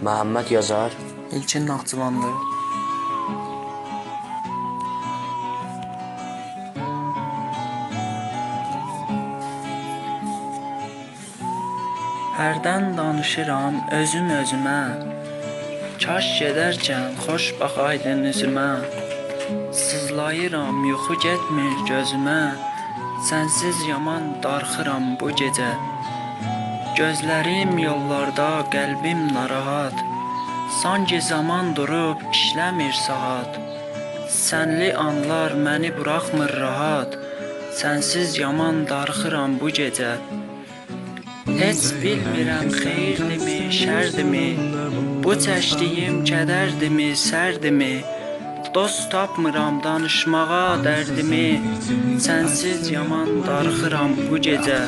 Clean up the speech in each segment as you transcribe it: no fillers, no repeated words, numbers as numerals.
Məhəmməd Yazar, İlkin Naxçıvanlı. Hərdən danışıram özüm özümə, kaş gedərkən xoş baxaydın üzümə. Sızlayıram, yuxu getmir gözümə, sənsiz yaman darxıram bu gecə. Gözlərim yollarda, qəlbim narahat, sanki zaman durub işləmir saat. Sənli anlar məni buraxmır rahat, sənsiz yaman darxıram bu gecə. Heç bilmirəm xeyirdirmi, şərdirmi, bu çəkdiyim kədərdirmi, sərdimi. Dost tapmıram danışmağa dərdimi, sənsiz yaman darxıram bu gecə.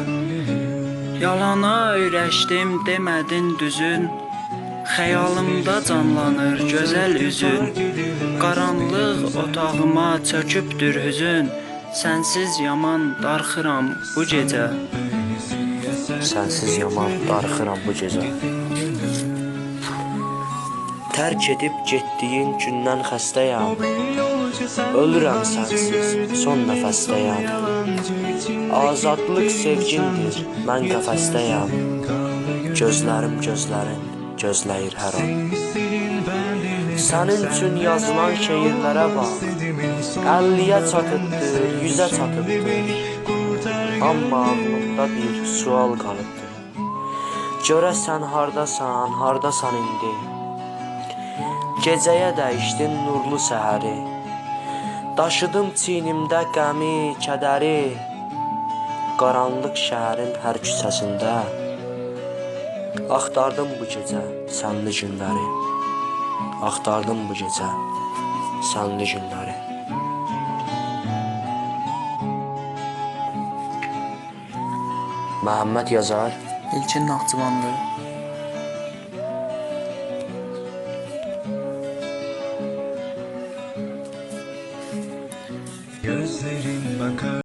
Yalana öyrəşdim demədin düzün, xəyalımda canlanır gözəl üzün. Qaranlıq otağıma çökübdür hüzün, sənsiz yaman darxıram bu gecə. sənsiz yaman darxıram bu gecə. Tərk edib getdiyin gündən xəstəyəm, ölürəm sənsiz, son nəfəstəyəm. Azadlıq sevgindir, mən qəfəstəyəm, gözlərim gözlərin gözləyir hər an. Sənin üçün yazılan şeirlərə bax, 50-yə çatıbdır, 100-ə çatıbdır. Amma ağlımda bir sual qalıbdır, görəsən hardasan indi? Gecəyə dəyişdin nurlu səhəri, daşıdım çiynimdə qəmi, kədəri. Qaranlıq şəhərin hər küçəsində axtardım bu gecə sənli günləri, axtardım bu gecə sənli günləri. Məhəmməd Yazar, İlkin Naxçıvanlı. Gözlerin bakar.